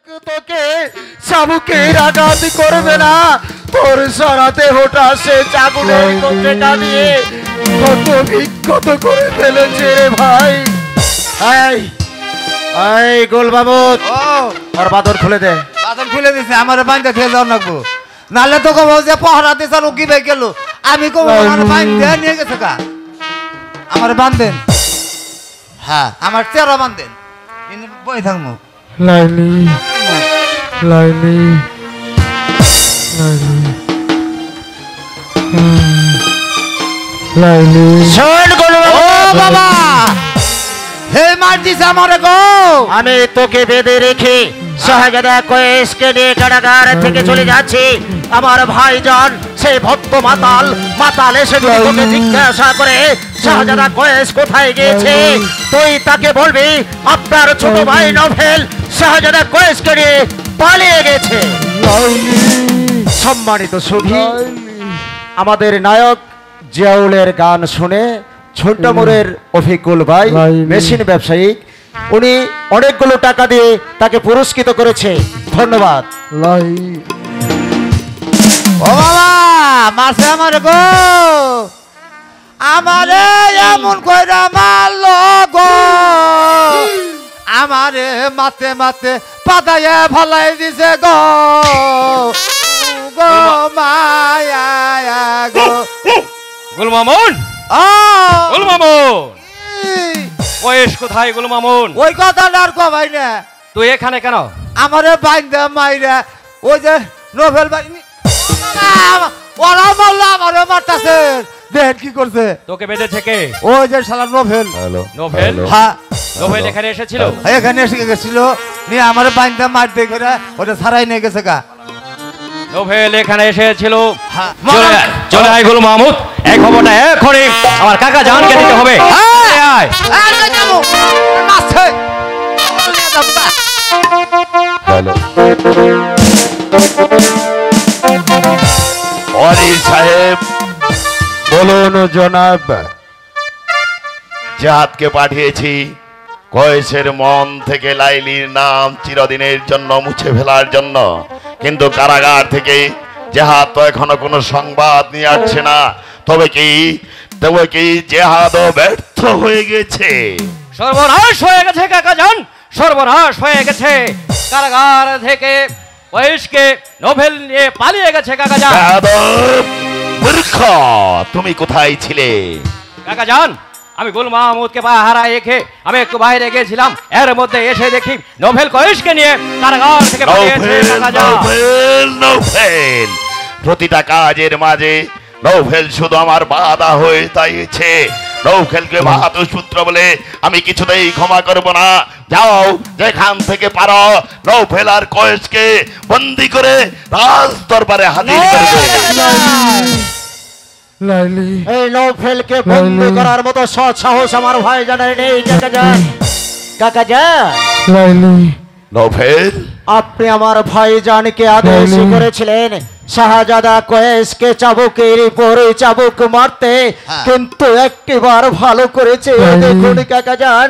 তোকে চাবুকের আঘাত করবে না, তোর সারা দেহটা সে চাবুকের কোপড়েটা দিয়ে কত বিক্ষত করে ফেলেছে রে ভাই। এই এই গোলবাবুত আর বাদর খুলে দে। বাদর খুলে দিছে, আমার বাইন্দা খেয়ে যাও নাকবো, নাহলে তো কব যে পহরা দিছে আর কি ভাই গেল, আমি কব আমার বাইন্দা নিয়ে গেছে কা, আমার বান্ধেন, হ্যাঁ আমার চেরা বান্ধেন, বই থাকবো। লাইলি লাইলি লাইলি লাইলি শোন গোলবাবু। ও বাবা হে মার দিছে আমারে গো। আমি তোকে বেঁধে রেখে শাহজাদা কয়েসকে নিয়ে কারাগার থেকে চলে যাচ্ছি। আমার ভাইজান সেই ভক্ত মাতাল মাতাল এসে যদি তোকে জিজ্ঞাসা করে শাহজাদা কয়েস কোথায় গিয়েছে, তুই তাকে বলবি আপনার ছোট ভাই নভেল শাহজাদা কয়েসকে নিয়ে পালিয়ে গেছে। সম্মানিত সুধী, আমাদের নায়ক জিয়াউলের গান শুনে ছোট্টমোড়ের অফিকুল ভাই মেশিন ব্যবসায়ী, উনি অনেকগুলো টাকা দিয়ে তাকে পুরস্কৃত করেছে, ধন্যবাদ। ও বাবা মারছে আমারে গো, আমারে এমন কইরা মারলো গো, আমারে মাতে মাতে পাদায়া ফলাই দিছে গো, গো মায়া গো। গুলমামুন, গুলমামুন, কয়েস কোথায় গুলমামুন? ওই কথাটা আর কবাই না, তুই এখানে কেন? আমারে বাইন্দা মাইরা ওই যে নোভেল বাই ওরা মারলো, আমারে মারতাছে, দেখেন কি করছে। তোকে বেঁধেছে কে? ওই যে শালা নোভেল। নোভেল? হ্যাঁ নোভেল এখানে এসেছিল? এখানে এসে গেছিল, নিয়ে আমার বাইন্দা মারতে করে ওটা ছাড়াই নিয়ে গেছে গা। নোভেল এখানে এসেছিল? হ্যাঁ। চলে আয় গুল মাহমুদ, এই খবরটা এখনই আমার কাকা জানকে দিতে হবে। আয় ওয়ারিস সাহেব বলুন জনাব। জাহাদকে পাঠিয়েছি কয়েসের মন থেকে লাইলির নাম চিরদিনের জন্য মুছে ফেলার জন্য, কিন্তু কারাগার থেকে জেহাদ তো এখনো কোনো সংবাদ নিয়ে আসছে না। তবে কি জেহাদও ব্যর্থ হয়ে গেছে? সর্বনাশ হয়ে গেছে কাকা জান, সর্বনাশ হয়ে গেছে। কারাগার থেকে কয়েসকে নোভেল নিয়ে পালিয়ে গেছে কাকা জান। মূর্খ, তুমি কোথায় ছিলে? কাকা জান, আমি গুল মাহমুদকে পাহারা রেখে আমি একটু বাইরে গেছিলাম, এর মধ্যে এসে দেখি নোভেল কয়েসকে নিয়ে কারাগার থেকে পালিয়েছে কাকা জান। নোভেল, প্রতিটা কাজের মাঝে নোভেল শুধু আমার বাধা হয়ে দাঁড়িয়েছে। নৌখেলকে বাহাদুর সূত্র বলে আমি কিছুতেই ক্ষমা করব না। যাও, যেখান থেকে পারো নৌফেল আর কয়েসকে বন্দি করে রাজ দরবারে হাজির করবে। লাইলি এই নৌফেলকে বন্দি করার মতো সৎ সাহস আমার ভাইজানের নেই কাকা জান। কাকা জান, লাইলি নৌফেল, আপনি আমার ভাইজানকে আদেশ করেছিলেন শাহজাদা কয়েসকে চাবুকের পরে চাবুক মারতে, কিন্তু একটিবার ভালো করেছে। দেখুন কাকা জান,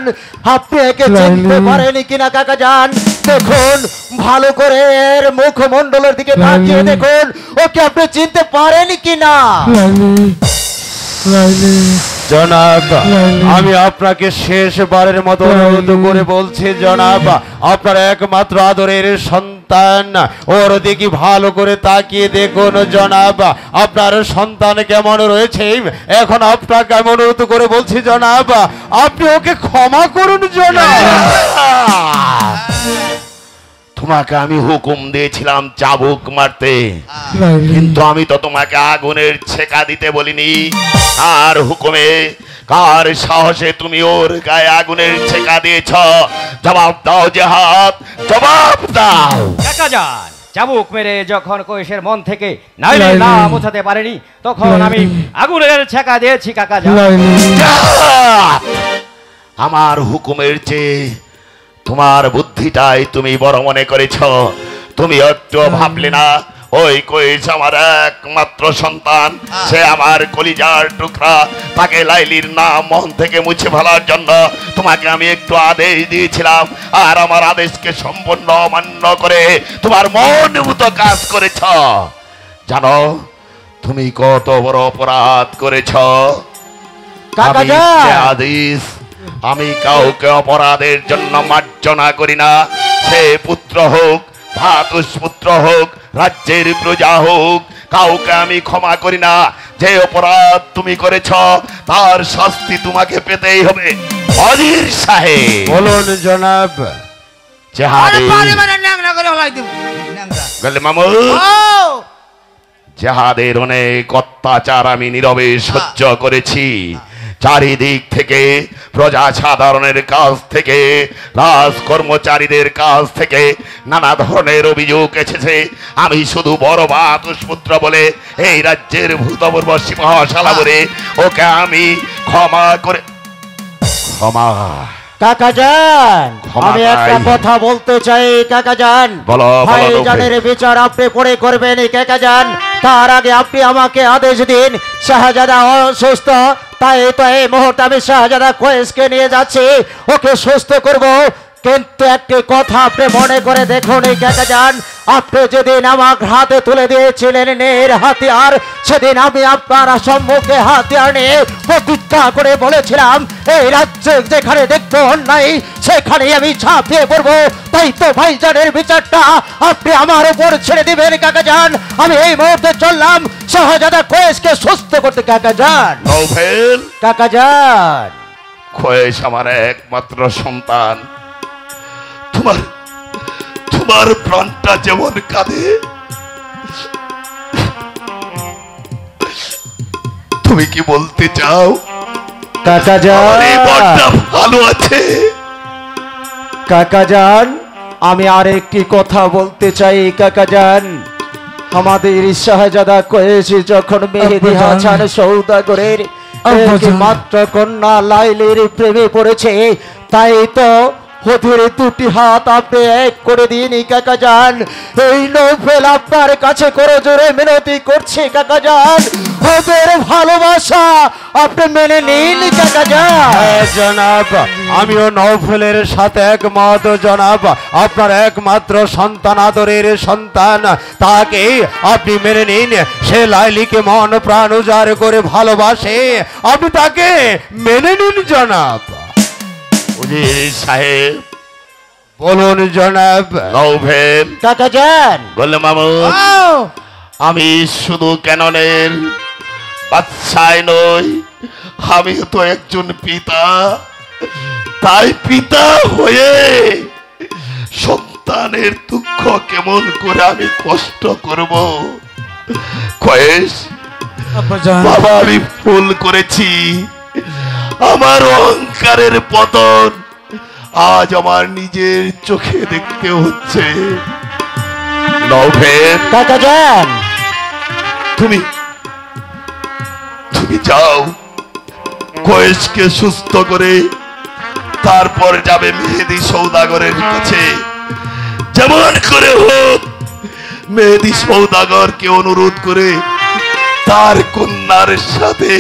আপনি একে চিনতে পারেন কিনা কাকা জান, দেখুন ভালো করে এর মুখমণ্ডলের দিকে তাকিয়ে দেখুন, ওকে আপনি চিনতে পারেন কিনা। জনাব, আমি আপনাকে শেষবারের মতো অনুরোধ করে বলছি জনাব, আপনার একমাত্র আদরের সন্তান, ওর দিকে ভালো করে তাকিয়ে দেখুন জনাব, আপনার সন্তান কেমন রয়েছে। এখন আপনাকে আমি অনুরোধ করে বলছি জনাব, আপনি ওকে ক্ষমা করুন জনাব। তোমাকে আমি হুকুম দিয়েছিলাম চাবুক মারতে, কিন্তু আমি তো তোমাকে আগুনের ছেকা দিতে বলিনি। আর হুকুমে কার সাহসে তুমি ওর গায়ে আগুনের ছেকা দিয়েছ? জবাব দাও জেহাদ, জবাব দাও। কাকা জান, চাবুক মেরে যখন কয়েসের মন থেকে নাইলে না মোছাতে পারেনি, তখন আমি আগুনের ছেকা দিয়েছি কাকা জান। আমার হুকুমের চেয়ে তোমার বুদ্ধিটাই তুমি বড় মনে করেছ। তুমি একটু ভাবলে না ওই কইস আমার একমাত্র সন্তান, সে আমার কলিজার টুকরা। তাকে লাইলির নাম মন থেকে মুছে ফেলার জন্য তোমাকে আমি একটু আদেশ দিয়েছিলাম, আর আমার আদেশকে সম্পূর্ণ অমান্য করে তোমার মন মতো কাজ করেছ। জানো তুমি কত বড় অপরাধ করেছ? আদেশ আমি কাউকে অপরাধের জন্য মার্জনা করি না, সে পুত্র হোক, ভ্রাতুষ্পুত্র হোক, রাজ্যের প্রজা হোক, কাউকে আমি ক্ষমা করি না। যে অপরাধ তুমি করেছ তার শাস্তি তোমাকে পেতেই হবে। অজির সাহেব বলুন জনাব। যাহাদের অনেক অত্যাচার আমি নীরবে সহ্য করেছি, চারিদিক থেকে, প্রজা সাধারণের কাছ থেকে, রাজ কর্মচারীদের কাছ থেকে নানা ধরনের অভিযোগ এসেছে। আমি শুধু বড় ভ্রাতুষ্পুত্র বলে এই রাজ্যের ভূতপূর্ব সিংহাসনা বলে ওকে আমি ক্ষমা করে কাকাজান, আমি একটা কথা বলতে চাই কাকাজান। ভাইজানের বিচার আপনি পরে করবেন কাকাজান, তার আগে আপনি আমাকে আদেশ দিন। শাহজাদা অসুস্থ, তাই তো এই মুহূর্তে আমি শাহজাদা কোয়েসকে নিয়ে যাচ্ছি, ওকে সুস্থ করব। কিন্তু একটি কথা আপনি মনে করে দেখুন কাকাজান, আপনি যেদিন আমার হাতে তুলে দিয়েছিলেন নের হাতিয়ার, সেদিন আমি আপনার সম্মুখে হাতিয়ার নিয়ে প্রতিজ্ঞা করে বলেছিলাম এই রাজ্যে যেখানে দেখবো অন্যায় সেখানে আমি ঝাঁপিয়ে পড়বো। তাই তো ভাইজানের বিচারটা আপনি আমার উপর ছেড়ে দিবেন কাকাজান। আমি এই মুহূর্তে চললাম শাহজাদা কোয়েসকে সুস্থ করতে কাকাজান। কাকাজান, কোয়েস আমার একমাত্র সন্তান, তোমার প্রাণটা যেমন কাঁদে, তুমি কি বলতে চাও কাকাজান? ভালো আছে কাকাজান, আমি আরেকটি কথা বলতে চাই কাকাজান। আমাদের শাহজাদা কোয়েস যখন মেহেদি হাসান সওদাগরের মাত্র কন্যা লাইলির প্রেমে পড়েছে, তাই তো ওদের দুটি হাত আপনি এক করে দিন কাকাজান। এই নৌফেল আপনার কাছে করে জোরে মিনতি করছে কাকাজান, ওদের ভালোবাসা আপনি মেনে নিন কাকাজান। জনাব, আমিও নৌফেলের সাথে একমত জনাব। আপনার একমাত্র সন্তান, আদরের সন্তান, তাকে আপনি মেনে নিন। সে লাইলিকে মন প্রাণ উজাড় করে ভালোবাসে, আপনি তাকে মেনে নিন জনাব। উজির সাহেব বলুন জনাব। নৌফেল কাকাজান বললে মামুদ, আমি শুধু ক্যাননের বাদশাহ নই, আমি তো একজন পিতা। তাই পিতা হয়ে সন্তানের দুঃখ কেমন করে আমি কষ্ট করব? কোয়েস বাবা, আমি ভুল করেছি, আমার অহংকারের পতন আজ আমার নিজের চোখে দেখতে হচ্ছে। নৌফেল কাকাজান, তুমি যাও, কোয়েসকে সুস্থ করে তারপর যাবে মেহেদি সওদাগরের কাছে। যেমন করে হোক মেহেদি সওদাগরকে অনুরোধ করে তার কন্যার সাথে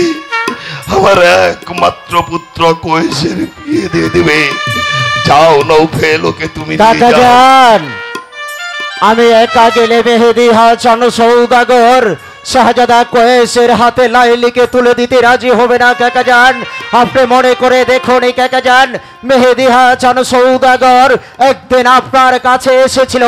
আমার একমাত্র পুত্র কোয়েসের বিয়ে দিয়ে দেবে। যাও নৌফেল, ওকে তুমি কাকাজান। আমি একা গেলে মেহেদি হাসান সওদাগর শাহজাদা কোয়েসের হাতে লাইলিকে তুলে দিতে রাজি হবে না কাকাজান। আপনি মনে করে দেখুন কাকাজান, মেহেদি হাসান সওদাগর একদিন আপনার কাছে এসেছিল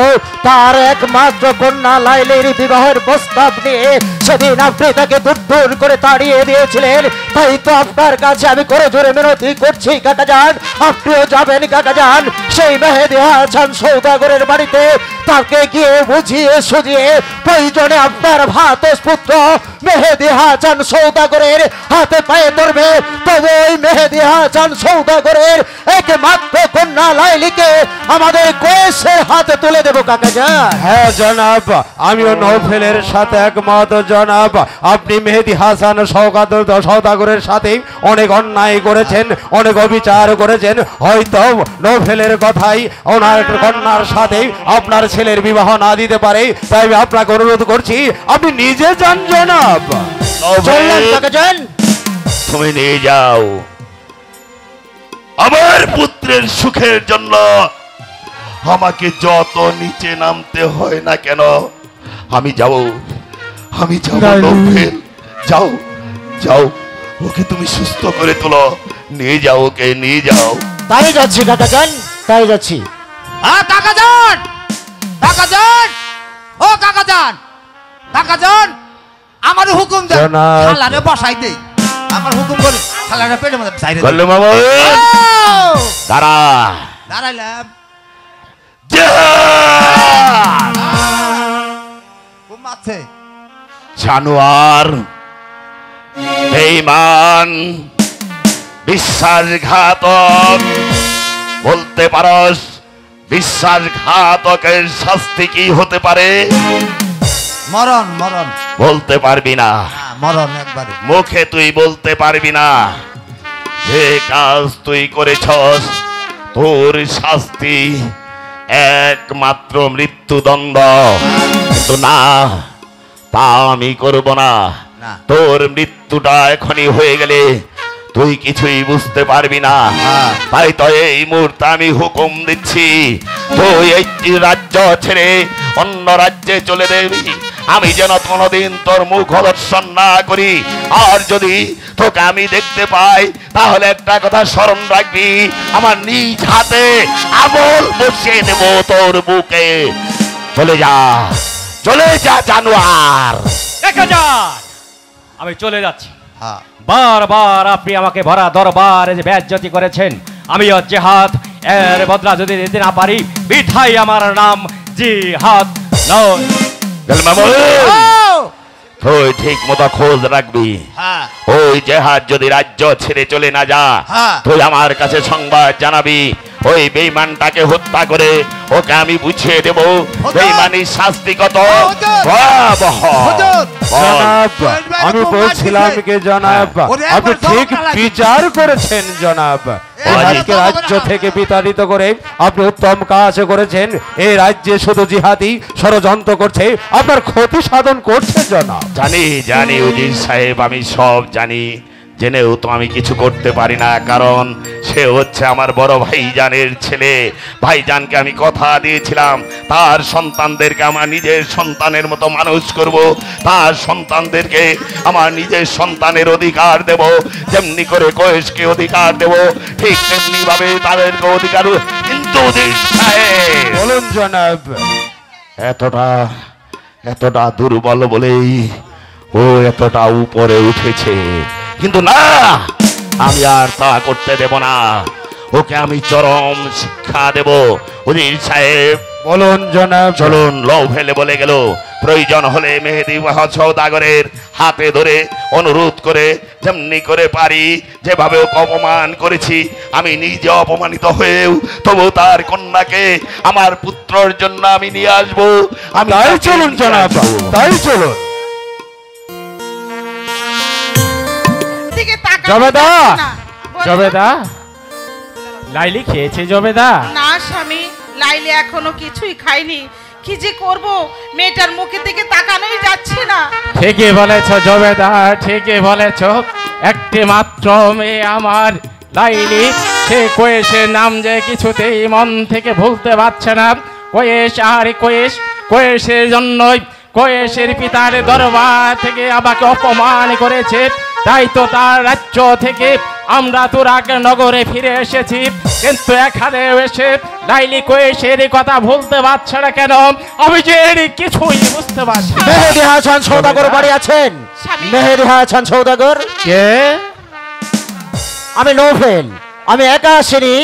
তার একমাত্র কন্যা লাইলির বিবাহের প্রস্তাব নিয়ে। সেদিন আপনি তাকে দূর করে তাড়িয়ে দিয়েছিলেন। তাই তো আপনার কাছে আমি করে জোরে মিনতি করছি কাকাজান, আপনিও যাবেন কাকাজান সেই মেহেদি হাসান সওদাগরের বাড়িতে। তাকে গিয়ে বুঝিয়ে সুঝিয়ে প্রয়োজনে আপনার ভাত পুত্র মেহেদি হাসান সওদাগরের হাতে পায়ে ধরবে, তবে ওই মেহেদি হাসান সওদাগরের একমাত্র কন্যা লাইলিকে আমাদের কোয়েসের হাতে তুলে দেবো কাকাজান। হ্যাঁ জনাব, আমিও নৌফেলের সাথে একমত জনাব। আপনি মেহেদি হাসান সওদাগরের সাথে অনেক অন্যায় করেছেন, অনেক অবিচার করেছেন। হয়তো নৌফেলের কথাই ওনার কন্যার সাথে আপনার ছেলের বিবাহ না দিতে পারে, তাই আমি আপনাকে অনুরোধ করছি আপনি নিজে যান জনাব। চললেন কাকাজান। তুমি নিয়ে যাও, আমার পুত্রের সুখের জন্য আমাকে যত নিচে নামতে হয় না কেন আমি যাব, আমি যাব। নৌফেল যাও যাও, ওকে তুমি সুস্থ করে তোলো, নিয়ে যাও, ওকে নিয়ে যাও। তাই যাচ্ছি কাকাজান, তাই যাচ্ছি। কাকাজান, কাকাজান, ও কাকাজান, কাকাজান, আমার হুকুম দেন, জনাব। শালারে বসাই দেই। আমার হুকুম করে শালারে পেটের মধ্যে চাইরে গল্লু মামা দাঁড়া, দাঁড়াইলাম। ঘুম আছে জানোয়ার, বেঈমান, বিশ্বাসঘাতক, বলতে পারস বিশ্বাসঘাতকের শাস্তি কি হতে পারে? মরণ, মরণ। বলতে পারবি না, মরণ একবারে। মুখে তুই বলতে পারবি না। যে কাজ তুই করেছস তোর শাস্তি একমাত্র মৃত্যুদণ্ড, কিন্তু না, তা আমি করব না। না। তোর মৃত্যুটা এখনই হয়ে গেলে তুই কিছুই বুঝতে পারবি না। হ্যাঁ। তাই তো এই মুহূর্তে আমি হুকুম দিচ্ছি, তুই এই রাজ্য ছেড়ে অন্য রাজ্যে চলে যাবি। আমি যেন কোনোদিন তোর মুখ দর্শন না করি, আর যদি তোকে আমি দেখতে পাই তাহলে একটা কথা স্মরণ রাখবি, আমার নিজ হাতে আমল বসিয়ে দেব তোর বুকে। চলে যা, চলে যা জানোয়ার। কাকাজান, আমি চলে যাচ্ছি। হ্যাঁ। বারবার আপনি আমাকে ভরা দরবারে যে বেজ্জতি করেছেন, আমিও জেহাদ এর বদলা যদি দিতে না পারি, বিধাই আমার নাম জিহাদ নয়। তুই ঠিক মতো খোঁজ রাখবি, হ্যাঁ। ওই জেহাদ যদি রাজ্য ছেড়ে চলে না যা, হ্যাঁ। তুই আমার কাছে সংবাদ জানাবি। ওই বেঈমানটাকে হত্যা করে ওকে আমি বুঝিয়ে দেব বেঈমানির শাস্তি কত ভয়াবহ। জনাব, আমি বলছিলাম কি জনাব, আপনি ঠিক বিচার করেছেন জনাব। জিহাদকে রাজ্য থেকে বিতাড়িত করে আপনি উত্তম কাজ করেছেন। এই রাজ্যে শুধু জিহাদি ষড়যন্ত্র করছে, আপনার ক্ষতি সাধন করছে জনাব। জানি জানি উজির সাহেব, আমি সব জানি, জেনেও তো আমি কিছু করতে পারি না, কারণ সে হচ্ছে আমার বড় ভাইজানের ছেলে। ভাইজানকে আমি কথা দিয়েছিলাম তার সন্তানদেরকে আমার নিজের সন্তানের মতো মানুষ করব, তার সন্তানদেরকে আমার নিজের সন্তানের অধিকার দেব, যেমনি করে কোয়েশকে অধিকার দেব ঠিক তেমনি ভাবে তাদেরকে অধিকার। কিন্তু উজির সাহেব বলুন জনাব। এতটা দুর্বল বলেই ও এতটা উপরে উঠেছে, কিন্তু না, আমি আর তা করতে দেব না। ওকে আমি চরম শিক্ষা দেব। উজির সাহেব বলুন জনাব। চলুন। লও ফেলে বলে গেল, প্রয়োজন হলে মেহেদি সওদাগরের হাতে ধরে অনুরোধ করে যেমনি করে পারি, যেভাবে ওকে অপমান করেছি, আমি নিজে অপমানিত হয়েও তবু তার কন্যাকে আমার পুত্রর জন্য আমি নিয়ে আসবো। আমি তাই তাকে চলুন নিয়ে জনাব, আসবো। তাই চলুন। দিকে তাকানো জবেদা, যাচ্ছে না। বলো। জবেদা, লাইলি খেয়েছে জবেদা? না স্বামী, লাইলি এখনো কিছুই খায়নি। কি যে করব, মেয়েটার মুখের দিকে তাকানোই যাচ্ছে না। ঠিকই বলেছ জবেদা, ঠিকই বলেছ। একটি মাত্র মেয়ে আমার লাইলি, সে কোয়েশের নাম যে কিছুতেই মন থেকে ভুলতে পারছে না। কোয়েশ আর কোয়েশ, কোয়েশের জন্যই কোয়েশের পিতার দরবার থেকে আমাকে অপমান করেছে, তাই তো তার রাজ্য থেকে আমরা তুরাগ নগরে ফিরে এসেছি। কিন্তু এখানে এসে লাইলি কোয়েশের কথা ভুলতে পারছে না কেন, আমি যে এর কিছুই বুঝতে পারছি না। মেহেদি হাসান সওদাগর বাড়ি আছেন? স্বামী। মেহেদি হাসান সওদাগর? কে? আমি নৌফেল, আমি একা আসিনি,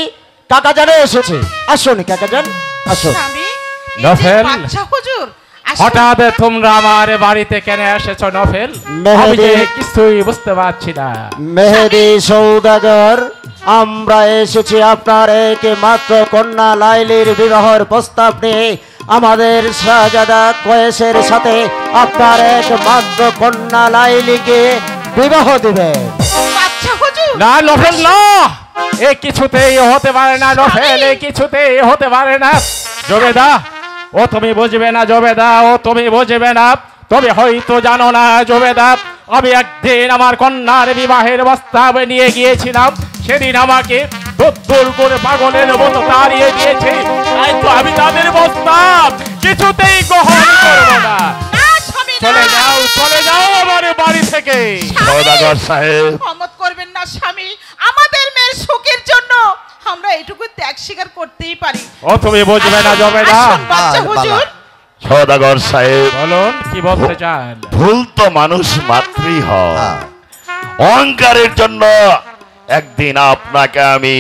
কাকাজানে এসেছি। আসুন কাকাজান, আসুন। স্বামী, এই যে নফেল। বাচ্চা হুজুর, হঠাৎ তোমরা আমার বাড়িতে কেন এসেছো নফেল? আমি যে কিছুই বুঝতে পারছি না। মেহেদি সৌদাগর, আমরা এসেছি আপনার একমাত্র কন্যা লাইলির বিবাহের প্রস্তাব নিয়ে। আমাদের শাহজাদা কয়েসের সাথে আপনার একমাত্র কন্যা লাইলিকে বিবাহ দিবেন। আচ্ছা হুজুর। না নফেল না, এ কিছুতেই হতে পারে না নফেল, এ কিছুতেই হতে পারে না। জবেদা, ও তুমি বুঝবে না জবেদা, ও তুমি বুঝবে না। তবে হয়তো জানো না জবেদা, আমি একদিন আমার কন্যার বিবাহের প্রস্তাব নিয়ে গিয়েছিলাম। সেদিন আমাকে দূর করে পাগলের মতো তাড়িয়ে দিয়েছে। তাই তো আমি তাদের প্রস্তাব কিছুতেই গ্রহণ করব না। চলে যাও, চলে যাও আমার বাড়ি থেকে। সওদাগর সাহেব, ক্ষমত করবেন না স্বামী, আমাদের মেয়ের সুখের জন্য আমরা এটুকু ত্যাগ স্বীকার করতেই পারি। ও তুমি বুঝবে না জবেদা। আসুন বাচ্চা হুজুর। সওদাগর সাহেব, বলুন কি বলতে চান? ভুল তো মানুষ মাত্রই হয়। অহংকারের জন্য একদিন আপনাকে আমি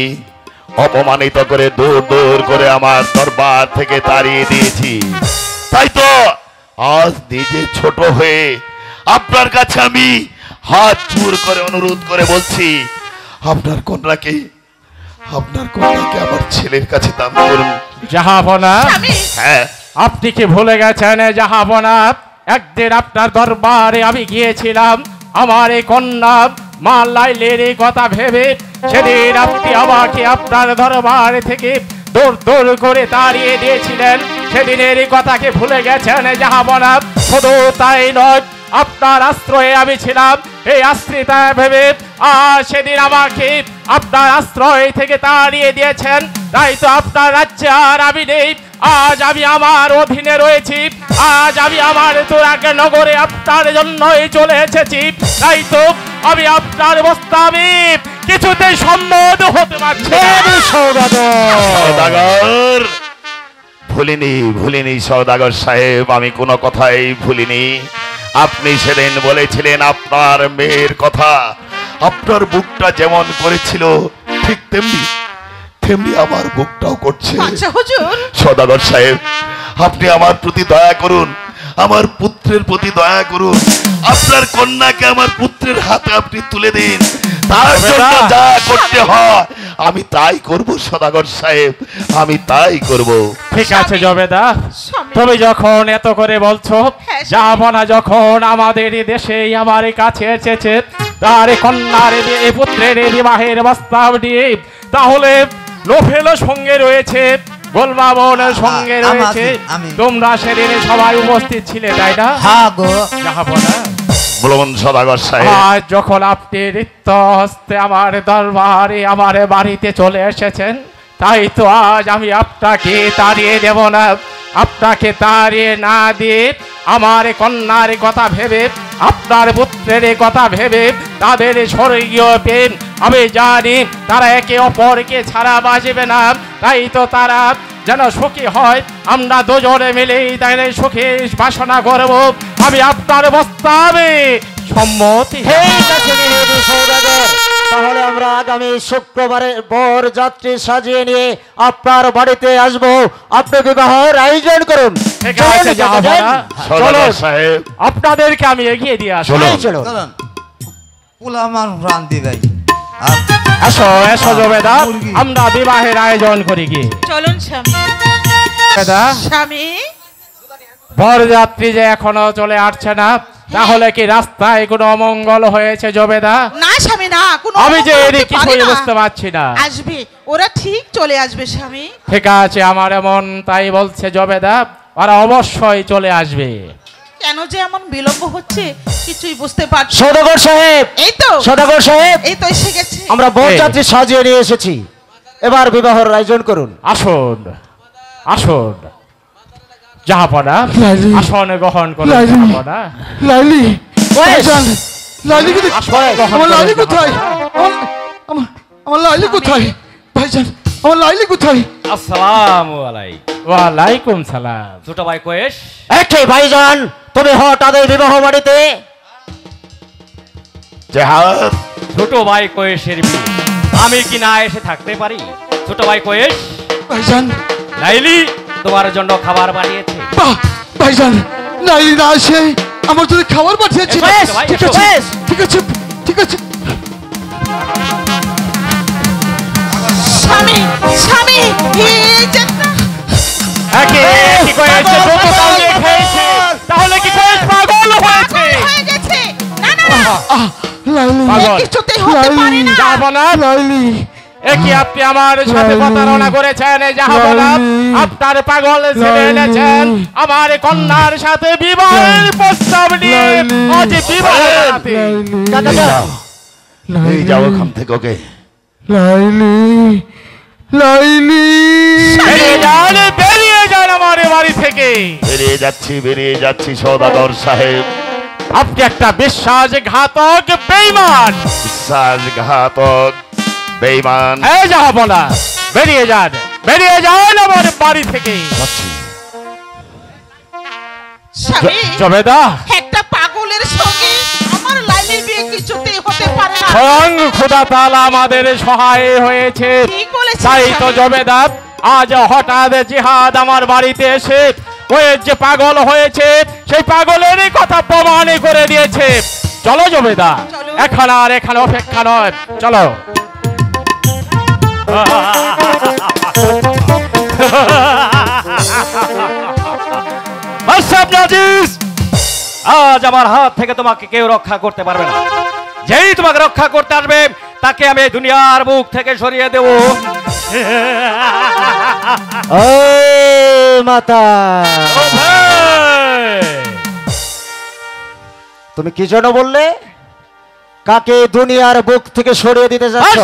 অপমানিত করে দূর দূর করে আমার দরবার থেকে তাড়িয়ে দিয়েছি। তাই তো আজ নিজে ছোট হয়ে আপনার কাছে আমি হাত জোর করে অনুরোধ করে বলছি, আপনার কন্যাকে আমার ছেলের কাছে দান করুন। জাহাপনা, স্বামী, হ্যাঁ, আপনি কি ভুলে গেছেন জাহাপনা? একদিন আপনার দরবারে আমি গিয়েছিলাম আমার এই কন্যা মা লাইলের এই কথা ভেবে। সেদিন আপনি আমাকে আপনার দরবার থেকে দূর দূর করে তাড়িয়ে দিয়েছিলেন। সেদিনের এই কথাকে ভুলে গেছেন জাহাপনা? শুধু তাই নয়, আপনার আশ্রয়ে আমি ছিলাম, এই আশ্রিতা ভেবে সেদিন আমাকে আপনার আশ্রয় থেকে তাড়িয়ে দিয়েছেন। তাই তো আপনার রাজ্যে আর আমি নেই। আজ আমি আমার অধীনে রয়েছি। আজ আমি আমার তোরাকে নগরে আপনার জন্যই চলে এসেছি। তাই তো আমি আপনার প্রস্তাবে কিছুতেই সম্মত হতে পারছি না। সওদাগর, ভুলিনি সওদাগর সাহেব, আমি কোনো কথাই ভুলিনি। আপনি সেদিন বলেছিলেন আপনার মেয়ের কথা। আপনার বুকটা যেমন করেছিল ঠিক তেমনি আমার বুকটাও করছে। আচ্ছা হুজুর। সওদাগর সাহেব, আপনি আমার প্রতি দয়া করুন, আমার পুত্রের প্রতি দয়া করুন। আপনার কন্যাকে আমার পুত্রের হাতে আপনি তুলে দিন। তার জন্য যা করতে হয় আমি তাই করব সওদাগর সাহেব, আমি তাই করব। ঠিক আছে জবেদা, স্বামী। তুমি যখন এত করে বলছো, হ্যাঁ, স্বামী। জাহাপনা যখন আমাদের দেশে আমার কাছে এসেছে তার কন্যার পুত্রের বিবাহের প্রস্তাব দিয়ে, তাহলে নফেলের সঙ্গে রয়েছে, গোলমামনের সঙ্গে রয়েছে। তোমরা সেদিন সবাই উপস্থিত ছিলে, তাই না? হ্যাঁ গো। জাহাপনা, বলুন সওদাগর সাহেব। আজ যখন আপনি রিক্ত হস্তে আমার দরবারে আমার বাড়িতে চলে এসেছেন, তাই তো আজ আমি আপনাকে তাড়িয়ে দেব না। আপনাকে তাড়িয়ে না দিয়ে আমার কন্যার কথা ভেবে, আপনার পুত্রের কথা ভেবে, তাদের স্বর্গীয় প্রেম আমি জানি তারা একে অপরকে ছাড়া বাঁচবে না। তাই তো তারা যেন সুখী হয়, আমরা দুজনে মিলেই তাদের সুখী বাসনা করব। আমি আপনার প্রস্তাবে সম্মতি। ঠিক আছে মেহেদি সৌদাগর, তাহলে আমরা আগামী শুক্রবারে বর যাত্রী সাজিয়ে নিয়ে আপনার বাড়িতে আসব। আপনি বিবাহের আয়োজন করুন। ঠিক আছে জাহাপনা, সওদাগর সাহেব, আপনাদেরকে আমি এগিয়ে দিয়ে আসবো। চলো। চলো। চলুন, পোলা মানুষ রান্ধি ভাই। এসো এসো জবেদা, আমরা বিবাহের আয়োজন করি কি। চলুন স্বামী। জবেদা, স্বামী, বরযাত্রী যে এখনো চলে আসছে না, তাহলে কি রাস্তায় কোনো অমঙ্গল হয়েছে জবেদা? না স্বামী না, কোনো আমি যে অমঙ্গল এর হতে কিছুই পারে না। বুঝতে পারছি না। আসবে, ওরা ঠিক চলে আসবে স্বামী। ঠিক আছে, আমার এমন তাই বলছে জবেদা, ওরা অবশ্যই চলে আসবে। কেন যে এমন বিলম্ব হচ্ছে কিছুই বুঝতে পারছি না। সৌদাগর সাহেব, এই তো সৌদাগর সাহেব, এই তো এসে গেছে। আমরা বর যাত্রী সাজিয়ে নিয়ে এসেছি, এবার বিবাহের আয়োজন করুন। আসুন আসুন জাহাপনা, আসন গ্রহণ করুন জাহাপনা। লাইলি, কয়েস, লাইলি আসন গ্রহণ আমার করুন লাইলি কোথায়? জাহাপনা। আমার লাইলি কোথায়? ভাইজান, আমার লাইলি কোথায়? আসসালামু আলাইকুম। ওয়ালাইকুম সালাম। ছোট ভাই কয়েস, একটি ভাইজান, তুমি হঠাৎ এই বিবাহ বাড়িতে? জাহাজ, ছোট ভাই কয়েসের বিয়ে আমি কি না এসে থাকতে পারি? ছোট ভাই কয়েস, ভাইজান, লাইলি তোমার জন্য খাবার বানিয়েছে। বাহ ভাইজান, লাইলি না আসে আমার জন্য খাবার পাঠিয়েছে। এসো, ভাই, ঠিক এসো। আছে ঠিক আছে ঠিক আছে। স্বামী স্বামী এই যে কি কয়েছে যত তাহলে খেয়েছে, তাহলে কি কয়েছ পাগল হয়েছে? হয়ে গেছে। না না না, লাইলি পাগল। কিছুতেই হতে পারে না। যাবো না। লাইলি কি আপনি আমার সাথে প্রতারণা করেছেন? যাবো না। আপনার পাগল ছেলে এনেছেন আমার কন্যার সাথে বিবাহের প্রস্তাব নিয়ে। আজ বিবাহের রাতে। এই যাও এখান থেকে ওকে। লাইলি লাইলি বেরিয়ে যান আমার বাড়ি থেকে। বেরিয়ে যাচ্ছি সওদাগর সাহেব। আপনি একটা বিশ্বাসঘাতক বেঈমান। বিশ্বাসঘাতক বেঈমান। এই যাবো না, বেরিয়ে যান আমার বাড়ি থেকে। স্বামী জবেদা, একটা পাগলের সঙ্গে আমার লাইলির বিয়ে কিছুতেই হতে পারে না। স্বয়ং খোদা তাআলা আমাদের সহায় হয়েছে। ঠিক বলেছেন তাই তো স্বামী। জবেদা, আজ হঠাৎ জিহাদ আমার বাড়িতে এসে ওই যে পাগল হয়েছে সেই পাগলের কথা প্রমাণ করে দিয়েছে। চলো জবেদা, চলো। এখন আর এখানে অপেক্ষা নয়, চলো। আজ আমার হাত থেকে তোমাকে কেউ রক্ষা করতে পারবে না। যেই তোমাকে রক্ষা করতে আসবে তাকে আমি এই দুনিয়ার বুক থেকে সরিয়ে দেব। ও মাতা, তুমি কি জন্য বললে? কাকে দুনিয়ার বুক থেকে সরিয়ে দিতে যাচ্ছ?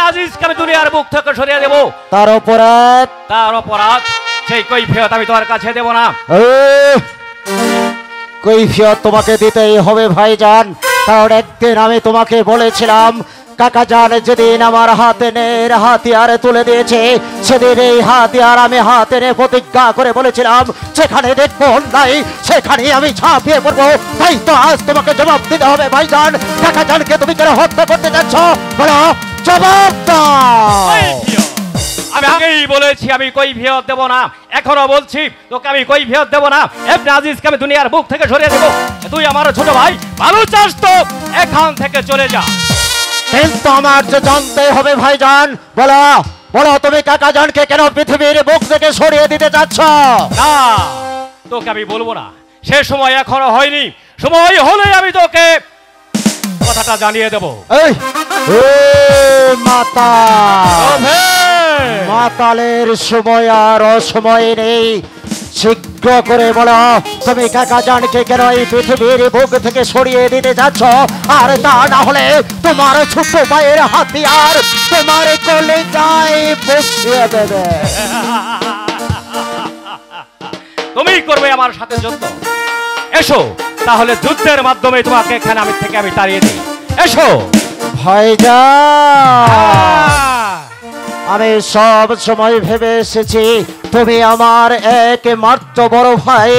আজিজকে আমি দুনিয়ার বুক থেকে সরিয়ে দেব। তার অপরাধ? তার অপরাধ সেই কৈফিয়ত আমি তোমার কাছে দেব না। কৈফিয়ত তোমাকে দিতেই হবে ভাইজান, কারণ একদিন আমি তোমাকে বলেছিলাম কাকা জান যেদিন আমার হাতিয়ার তুলে দিয়েছে সেদিন এই হাতিয়ার আমি হাতে নিয়ে প্রতিজ্ঞা করে বলেছিলাম যেখানে দেখবো অন্যায় সেখানেই আমি ঝাঁপিয়ে পড়বো। তাই তো আজ তোমাকে জবাব দিতে হবে ভাইজান। কাকা জানকে তুমি কেন হত্যা করতে যাচ্ছ বলো, জবাব দাও। আমি আগেই বলেছি আমি কৈফিয়ত দেব না, এখনো বলছি তোকে আমি কৈফিয়ত দেব না। ইবনে আজিজকে আমি দুনিয়ার বুক থেকে সরিয়ে দেব। তুই আমার ছোট ভাই, ভালো চাস তো এখান থেকে চলে যা। কিন্তু আমার যে জানতে হবে ভাইজান, বলো বলো তুমি কাকা জানকে কেন পৃথিবীর বুক থেকে সরিয়ে দিতে চাচ্ছ? না, তোকে আমি বলবো না, সে সময় এখনো হয়নি। সময় হলে আমি তোকে কথাটা জানিয়ে দেব। এই মাতা, মাতালের সময় আর অসময় নেই, শীঘ্র করে বলো তুমি কাকা জানকে কেন এই পৃথিবীর বুক থেকে সরিয়ে দিতে যাচ্ছ? আর তা না হলে তোমার ছোট ভাইয়ের হাতিয়ার তোমার কলেজায় বসিয়ে দেবে। তুমি করবে আমার সাথে যুদ্ধ? এসো তাহলে যুদ্ধের মাধ্যমে তোমাকে এখানে আমি তাড়িয়ে দিই। এসো ভাইজান, আমি সব সময় ভেবে এসেছি তুমি আমার একমাত্র বড় ভাই,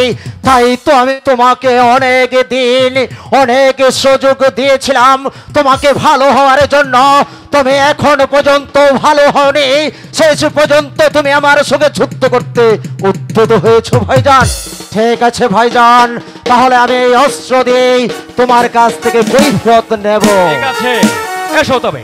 তাই তো আমি তোমাকে অনেক দিন অনেক সুযোগ দিয়েছিলাম তোমাকে ভালো হওয়ার জন্য। তুমি এখন পর্যন্ত ভালো হওনি, শেষ পর্যন্ত তুমি আমার সঙ্গে যুদ্ধ করতে উদ্যত হয়েছো ভাইজান। ঠিক আছে ভাইজান, তাহলে আমি এই অস্ত্র দিয়ে তোমার কাছ থেকে কৈফিয়ত নেব। ঠিক আছে, এসো তবে।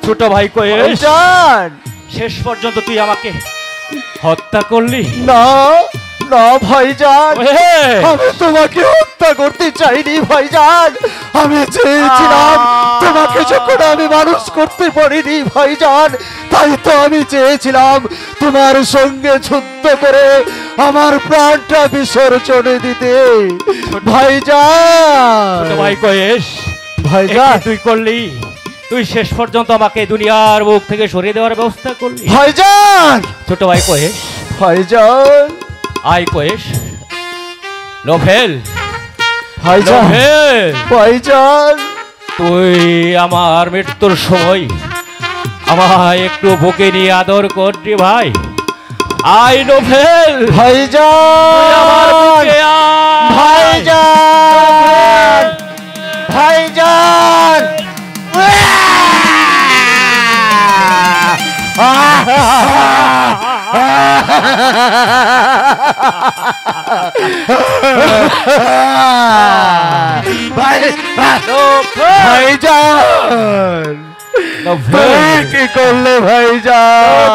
ছোট ভাই কোয়েশ, শেষ পর্যন্ত তুই আমাকে হত্যা করলি। না না ভাইজান, আমি তোমাকে হত্যা করতে চাইনি ভাইজান। আমি চেয়েছিলাম তোমাকে যখন আমি মানুষ করতে পারিনি ভাইজান, তাই তো আমি চেয়েছিলাম তোমার সঙ্গে যুদ্ধ করে আমার প্রাণটা বিসর্জন দিতে ভাইজান। ছোট ভাই কোয়েশ, ভাইজান তুই করলি, তুই শেষ পর্যন্ত আমাকে দুনিয়ার মুখ থেকে সরিয়ে দেওয়ার ব্যবস্থা করলি। ভাইজান, ছোট ভাই কোয়েশ, ভাইজান, আই কোয়েশ। নোভেল, ভাইজান, নোভেল, ভাইজান, তুই আমার মৃত্যুর সময় আমায় একটু বুকে নিয়ে আদর করলি ভাই। আই নোভেল, ভাইজান, আমার বুকে আয়। ভাইজান, ভাইজান, ভাইজান, কি করলে ভাইজান?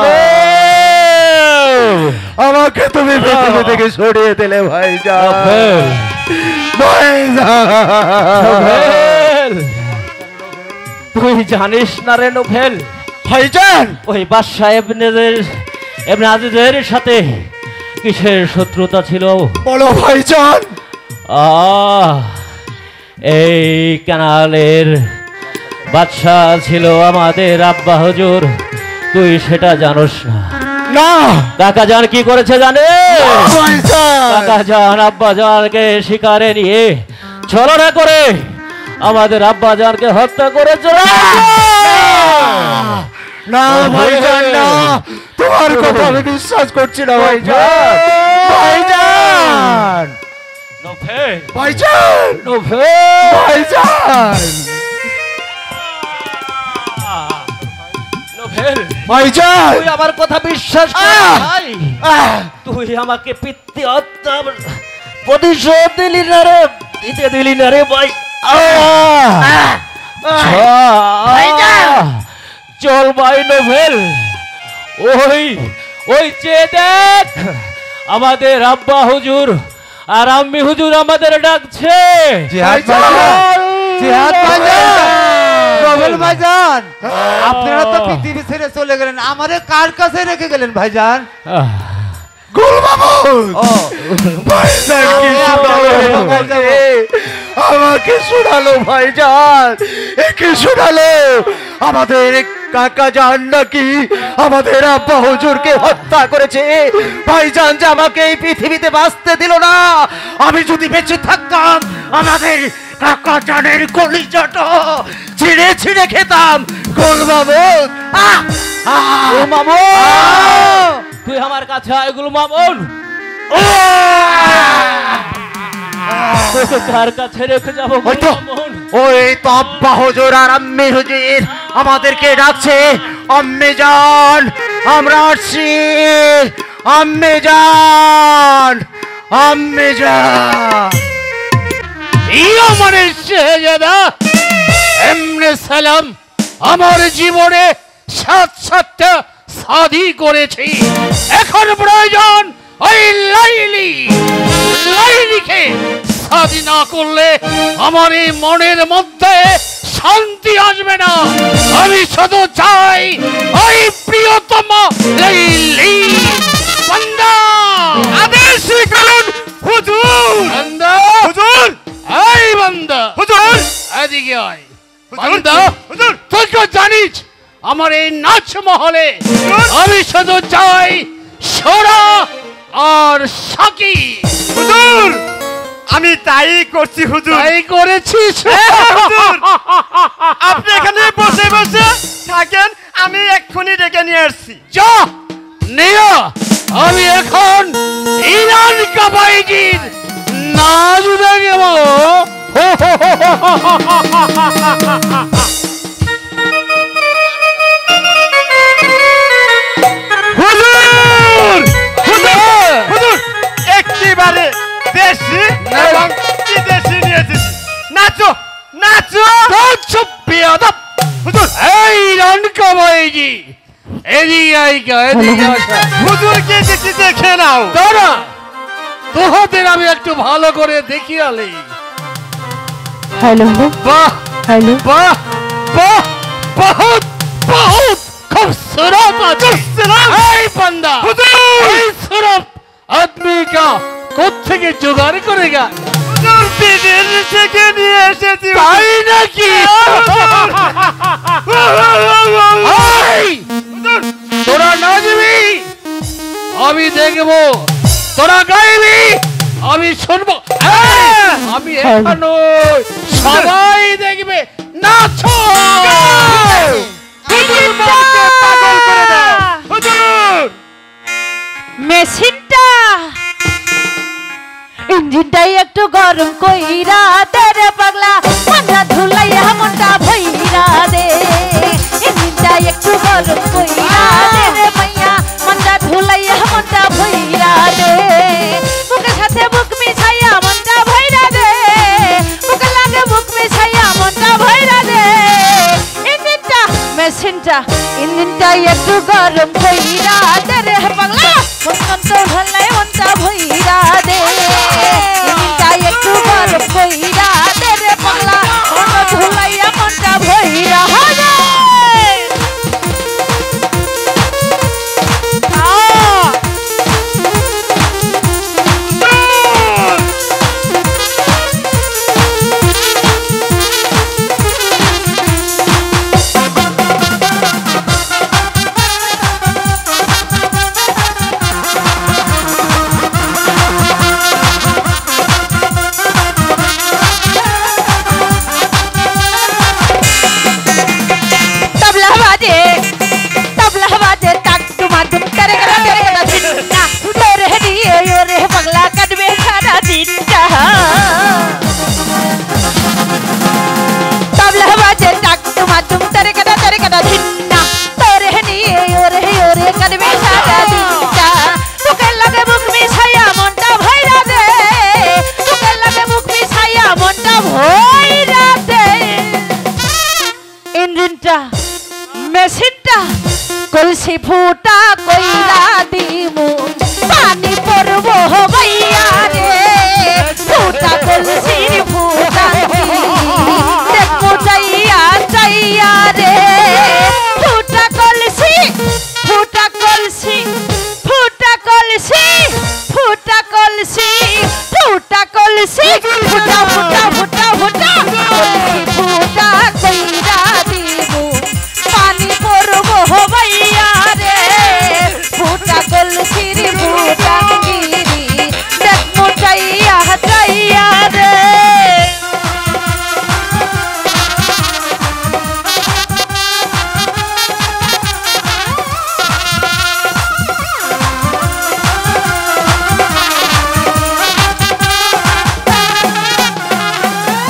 আমাকে তুমি পৃথিবী থেকে সরিয়ে দিলে ভাইজান। ভাইজান, তুই জানিস না রে নোভেল, ভাইজান, ওই বাদশাহ ইবনে আজিজের সাথে কিসের শত্রুতা ছিল? বলো ভাইজান। এই কানালের বাদশাহ ছিল আমাদের আব্বা হুজুর। তুই সেটা জানোস না? না। কাকা জান কি করেছে জানে? ভাইজান, কাকা জান আব্বা জানকে শিকারে নিয়ে ছলনা করে আমাদের আব্বা জানকে হত্যা করেছে। না ভাইজান, না, তোমার কথা আমি বিশ্বাস করছি না ভাইজান। ভাইজান, নোভেল, ভাইজান, নোভেল, ভাইজান, নোভেল, ভাইজান, তুই আমার কথা বিশ্বাস কর ভাই। তুই আমাকে পিতৃ হত্যা প্রতিশোধ দিলি না রে, দিতে দিলি না রে ভাই। চল ভাই নোভেল, ওই চেয়ে দেখ, আমাদের আব্বা হুজুর আর আম্মি হুজুর আমাদের ডাকছে। ভাইজান, আপনারা তো পৃথিবী ছেড়ে চলে গেলেন, আমারে কার কাছে রেখে গেলেন ভাইজান? আমাকে শোনালো ভাইজান, একে শোনালো আমাদের কাকা জান নাকি আমাদের আব্বা হুজুরকে হত্যা করেছে। ভাইজান যে আমাকে এই পৃথিবীতে বাঁচতে দিল না। আমি যদি বেঁচে থাকতাম আমাদের কাকা জানের কলিজাটা ছিঁড়ে ছিঁড়ে খেতাম। গোল মামুন, মামুন, তুই আমার কাছে আয়। গুল মামুন, কার কাছে রেখে যাবো? ওই তো আব্বা হুজুর আর আম্মি হুজুর আমাদেরকে ডাকছে। আম্মি জান, আমরা আসছি। আম্মি জান, আম্মি জান। ইয়ামানের শাহজাদা এমনে সালাম আমার জীবনে 7-7টা শাদি করেছি। এখন প্রয়োজন ওই লাইলিকে শাদি না করলে আমার এই মনের মধ্যে শান্তি আসবে না। আমি শুধু চাই ওই প্রিয়তম লাইলি। বান্দা, আদেশ করুন হুজুর। বান্দা, হুজুর, এই বান্দা, হুজুর, এদিকে আয়। বান্দা, হুজুর, তুই তো জানিস আমার এই নাচ মহলে আমি শুধু চাই সোরা আর সাকি। হুজুর, আমি তাই করছি হুজুর। তাই করেছিস? আপনি এখানে বসে বসে থাকেন, আমি এক্ষুনি ডেকে নিয়ে আসছি। যা নিয়া, আমি এখন ইরান কাবাইজির নাচ দেখব। হুজুর, হুজুর, হুজুর, একেবারে দেশি এবং বিদেশি নিয়ে এসেছি। নাচো, নাচো। চুপ বেয়াদব। হুজুর, এই ইরান কাবাইজি, এদিকে আইকা, এদিকে আসা। হুজুরকে দেখি, দেখে নাও। দাঁড়া, তোদের আমি একটু ভালো করে দেখি আলি। হ্যালো, বাহ, হ্যালো, বাহ, বাহ, বহুত বহুত खूबसूरत এই বান্দা, হুজুর, এই সুরত आदमी का কোত্থেকে জোগাড় করেগা? বিদেশ থেকে নিয়ে এসেছি তাই নাকি? এই, তোরা নাচবি আমি দেখবো, তোরা গাইবি আমি শুনবো। আমি এখানো সবাই দেখবে। নাচো মেশিনটা ইঞ্জিনটাই একটু গরম কইরা দে রে পাগলা, মনটা ধুলাইয়া মনটা ভইরা দে। ইঞ্জিনটাই একটু গরম কইরা দে রে মাইয়া, মনটা ধুলাইয়া মনটা ভইরা দে। বুকের সাথে বুক মিশাইয়া মনটা ভইরা দে, বুকে লাগে বুক মিশাইয়া মনটা ভইরা দে। ইঞ্জিনটা মেশিনটা ইঞ্জিনটাই একটু গরম কইরা দে রে পাগলা, মনটা ধুলাই মনটা ভইরা দে। ইঞ্জিনটাই একটু গরম কইরা দে রে পাগলা, মনটা ধুলাইয়া মনটা ভইরা দে। মেশিনটা কলসি ফুটা কইরা দিমু, পানি পড়বো হইয়া রে। ফুটা কলসির ফুটা দেখো যাইয়া যাইয়া রে। ফুটা কলসি ফুটা কলসি ফুটা কলসি ফুটা কলসি ফুটা কলসি ফুটা ফুটা ফুটা ফুটা কলসি ফুটা কইরা দিমু, পানি পড়বো হইয়া রে। ফুটা কলসির ফুটা গিরি দেখো যাইয়া যাইয়া রে।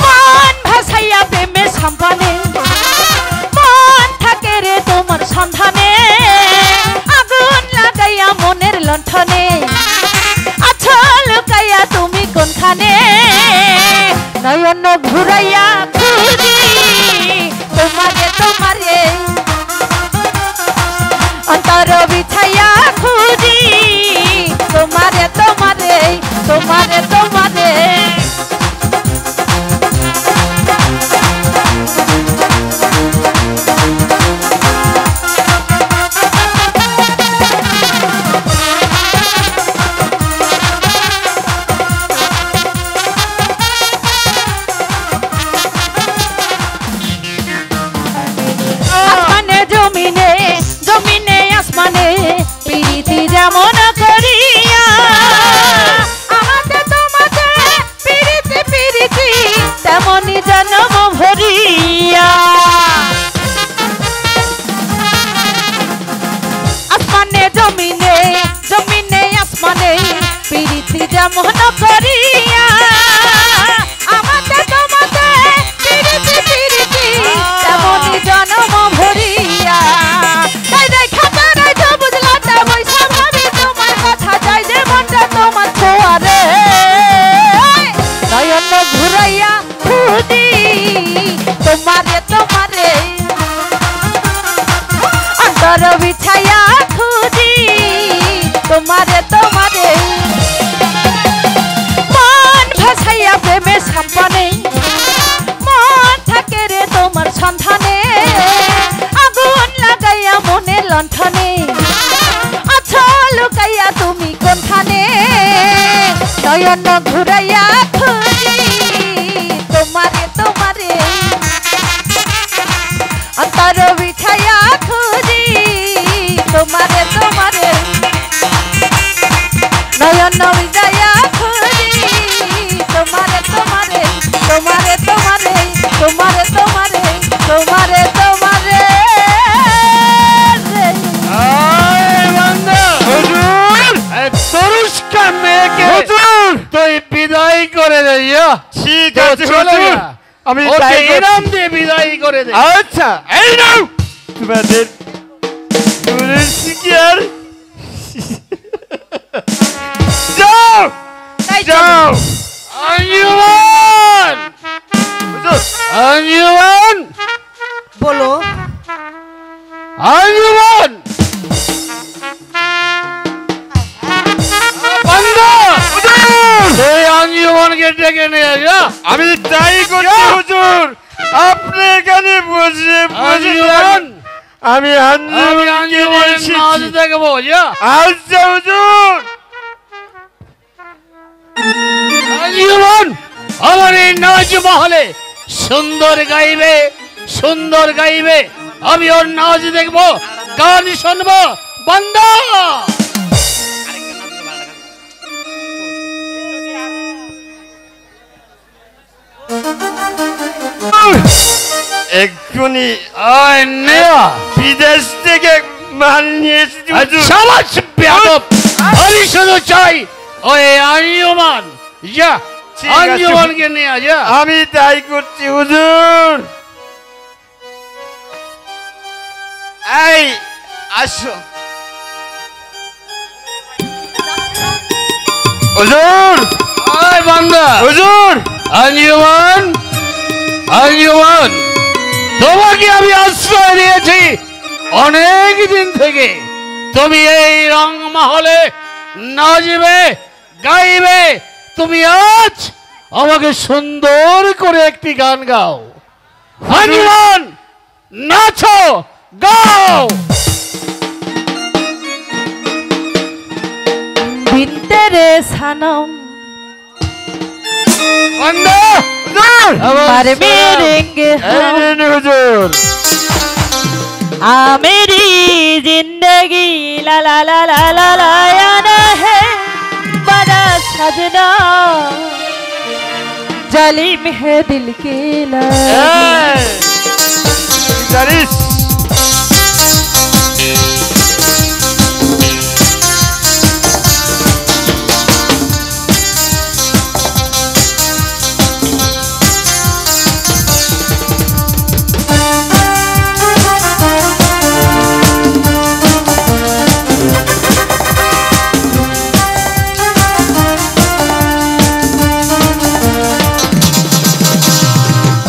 মন ভাসাইয়া প্রেমে সম্পানে, মন থাকে রে তোমার সন্ধানে। আগুন লাগাইয়া মনের লণ্ঠনে, আছো লুকাইয়া তুমি কোনখানে। নয়ন ঘুরাইয়া খুঁজি তোমারে তোমারে, অন্তর বিছাইয়া খুঁজি তোমারে তোমারে তোমারে তোমারে। আসমানে জমিনে জমিনে আসমানে প্রীতি যেমন করিয়া, আমাদের তোমাদের প্রীতি প্রীতি তেমনই জন্ম ভরিয়া। আসমানে জমিনে জমিনে আসমানে প্রীতি যেমন করিয়া, আমাদের তোমাদের প্রীতি প্রীতি তেমনই জন্ম ভরিয়া। তাই দেখা তারাই তো বুঝলা তা বৈশা ভাবি তোমার কথা, যাই যে মনটা তোমার ছোঁয়ারে। নয়ন ঘুরাইয়া খুঁজি তোমারে তোমারে, অন্তর বিছাইয়া খুঁজি তোমারে তোমারে। মন ভাসাইয়া প্রেমে সম্পানে, মন থাকে রে তোমার সন্ধানে। আগুন লাগাইয়া মনের লণ্ঠনে, আছো লুকাইয়া তুমি কোনখানে। নয়ন ঘুরাইয়া খুঁজি ঠিক তো আছে চলে হুজুর যা। আমি ওকে তাই করছি। ইনাম দিয়ে বিদায় করে দে। আচ্ছা এই নাও তোমাদের তোমাদের শিকার যাও যাও আঞ্জুমান হুজুর আঞ্জুমান বলো আঞ্জুমান বান্দা তুই আঞ্জুমানকে ডেকে নিয়ে যা। আমি তাই করছি হুজুর আপনি এখানে বসে বসে আঞ্জুমান আমি আমি আঞ্জুমানকে আঞ্জুমানের এসেছি। নাচ দেখবো যা। আচ্ছা হুজুর আঞ্জুমান আমার এই নাচ মহলে সুন্দর গাইবে সুন্দর গাইবে, আমি ওর নাচ দেখবো গান শুনবো। বান্দা এক্ষুনি আয় নেয়া বিদেশ থেকে মাল নিয়ে এসেছি হুজুর। সাবাস বেয়াদব। আমি শুধু চাই ওই আঞ্জুমান যা, ঠিক আছে। আঞ্জুমানকে নিয়ে যা। আমি তাই করছি হুজুর। এই আসো হুজুর আয় বান্দা হুজুর আঞ্জুমান আঞ্জুমান তোমাকে আমি আশ্রয় দিয়েছি অনেক দিন থেকে। তুমি এই রং মহলে নাচবে গাইবে। তুমি আজ আমাকে সুন্দর করে একটি গান গাও। আঞ্জুমান নাচো গাও। बिन तेरे सनम বান্দা হুজুর मर मेरेंगे এই हम নিন হুজুর। आ मेरी जिंदगी ला ला ला ला ला ला आना है बड़ा सजना जालिम है दिल के लगी এই জানিস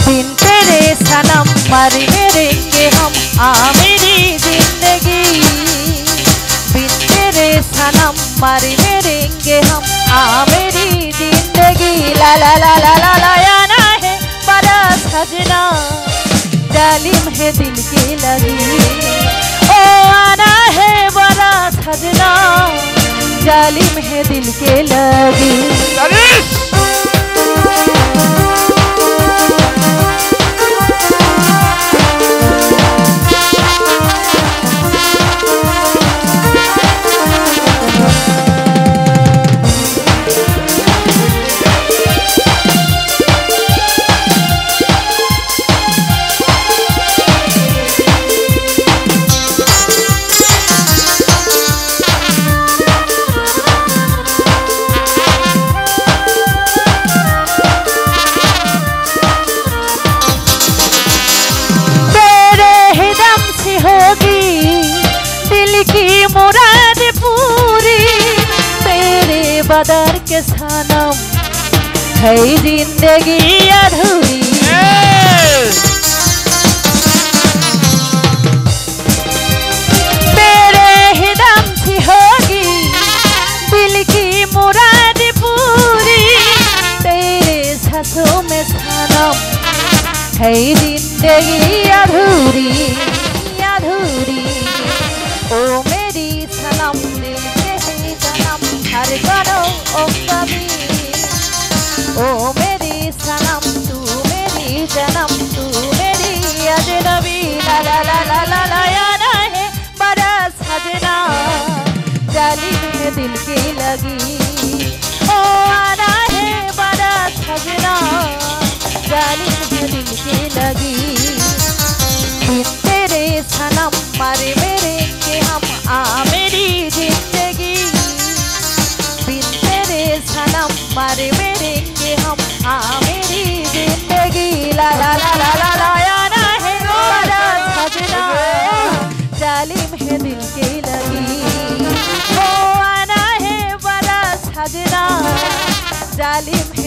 बिन तेरे सनम मर मेरेंगे हम आ मेरी जिंदगी बिन तेरे सनम मर मेरेंगे हम आ मेरी जिंदगी ला ला ला ला ला ला आना है बड़ा सजना जालिम है दिल की लगी ओ आना है बड़ा सजना जालिम है दिल के लगी জানিস तेरे ही दम से होगी दिल की मुराद पूरी तेरे बदर के सनम है जिंदगी अधूरी तेरे ही दम से होगी दिल की मुराद पूरी तेरे सांसों में सनम है जिंदगी अधूरी अधूरी ओ मेरी सनम दिल से है सनम हर करो ओ कभी ओ मेरी सनम तू मेरी जन्म तू मेरी अजनबी ला ला ला ला ला ला आना है बड़ा सजना जालिम है दिल की लगी ओ आना है बड़ा सजना जालिम है दिल की लगी बिन तेरे सनम मर मेरेंगे हम आ मेरी जिंदगी बिन तेरे सनम मर मेरेंगे हम आ मेरी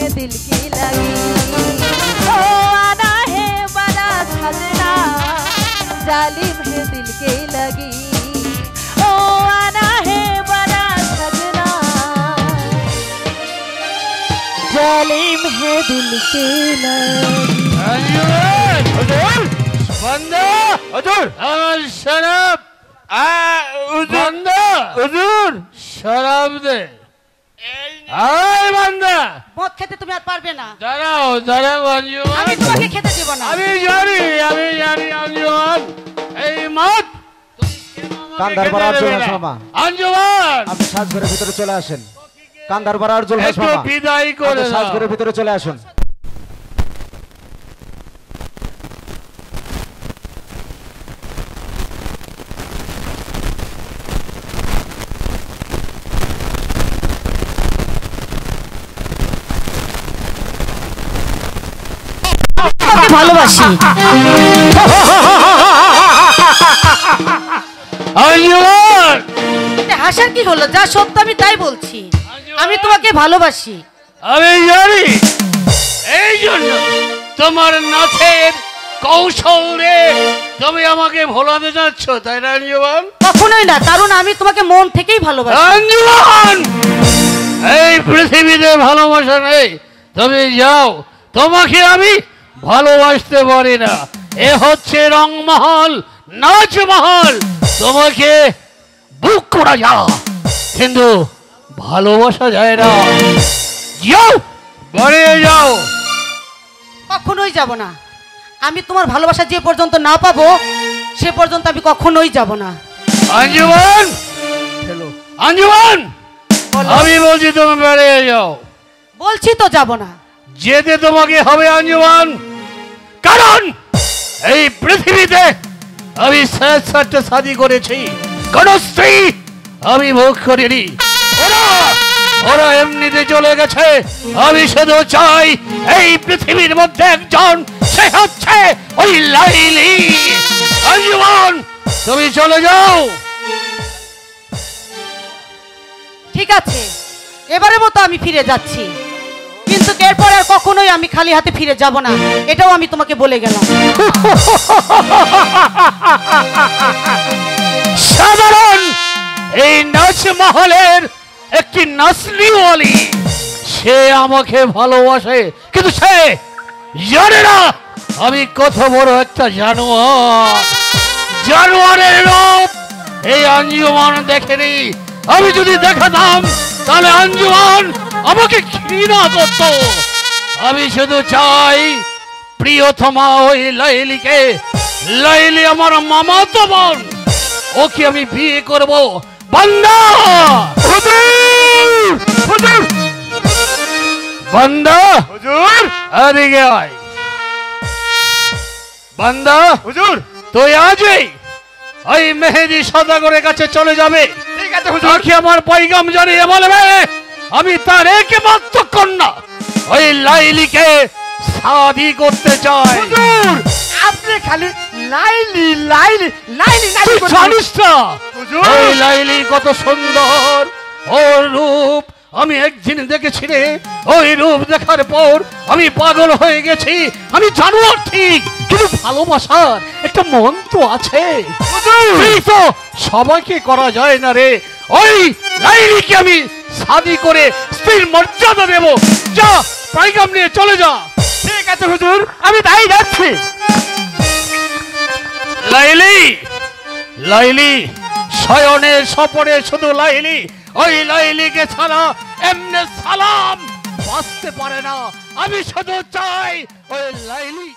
है दिल की लगी ओ आना है बड़ा सजना जालिम है दिल की लगी ओ आना है बड़ा सजना जालिम है दिल की लगी बंदा हुजूर शराब बंदा हुजूर शराब दे আয় বান্দা মদ খেতে তুমি আর পারবে না দাঁড়াও দাঁড়াও আঞ্জুমান আমি তোমাকে খেতে দেব না আমি জানি আঞ্জুমান এই মদ কান্দার পাড়া আরজুল হাস মামা আঞ্জুমান আপনি সাজঘরের ভিতরে চলে আসেন কান্দার পাড়া আরজুল হাস একটু মামা বিদায় করে আপনি সাজঘরের ভিতরে চলে আসুন ভালোবাসি আঞ্জুমান হাসার কি হলো যা সত্য আমি তাই বলছি আমি তোমাকে ভালোবাসি আমি জানি এই জন্য তোমার নাচের কৌশল রে তুমি আমাকে ভোলাতে যাচ্ছ তাই না আঞ্জুমান কখনোই না কারণ আমি তোমাকে মন থেকেই ভালোবাসি আঞ্জুমান এই পৃথিবীতে ভালোবাসা নেই তুমি যাও তোমাকে আমি ভালোবাসতে পারি না এ হচ্ছে রংমহল নাচমহল তোমাকে বুক করা যাও কিন্তু ভালোবাসা যায় না যাও বাড়ি যাও কখনোই যাব না আমি তোমার ভালোবাসা যে পর্যন্ত না পাবো সে পর্যন্ত আমি কখনোই যাব না আঞ্জুমান আঞ্জুমান আমি বলছি তুমি বেরিয়ে যাও বলছি তো যাব না যেতে তোমাকে হবে আঞ্জুমান কারণ এই পৃথিবীতে আমি সাতটা শাদী করেছি কোন স্ত্রী আমি ভোগ করিনি ওরা এমনিতে চলে গেছে আমি শুধু চাই এই পৃথিবীর মধ্যে একজন সে হচ্ছে ওই লাইলি আঞ্জুমান তুমি চলে যাও ঠিক আছে এবারের মতো আমি ফিরে যাচ্ছি কিন্তু এরপর আর কখনোই আমি খালি হাতে ফিরে যাব না এটাও আমি তোমাকে বলে গেলাম সাধারণ এই নাচ মহলের একটি নাসলিওয়ালি সে আমাকে ভালোবাসে কিন্তু সে জানে না আমি কত বড় একটা জানোয়ারের রূপ এই আঞ্জুমান দেখেনি আমি যদি দেখাতাম তাহলে আঞ্জুমান আমাকে ঘৃণা করত আমি শুধু চাই প্রিয়তমা ওই লাইলিকে লাইলি আমার মামাতো বোন ওকে আমি বিয়ে করব বান্দা বান্দা হুজুর এদিকে আয় বান্দা হুজুর তুই আজই ওই মেহেদি সদাগরের কাছে চলে যাবে ঠিক আছে হুজুর কি আমার পয়গাম জানিয়ে বলবে আমি তার একমাত্র কন্যা ওই লাইলিকে শাদি করতে চাই হুজুর আপনি খালি লাইলি লাইলি লাইলি তুই জানিস না ওই লাইলি কত সুন্দর ওর রূপ আমি একদিন দেখেছি রে ওই রূপ দেখার পর আমি পাগল হয়ে গেছি আমি জানোয়ার ঠিক কিন্তু ভালোবাসার একটা মন তো আছে এই তো সবাইকে করা যায় না রে ওই লাইলিকে আমি শাদি করে স্ত্রীর মর্যাদা দেব যা পয়গাম নিয়ে চলে যা ঠিক আছে হুজুর আমি তাই যাচ্ছি লাইলি লাইলি শয়নে স্বপনে শুধু লাইলি ওই লাইলিকে ছাড়া এমনি সালাম বাঁচতে পারে না আমি শুধু চাই ওই লাইলি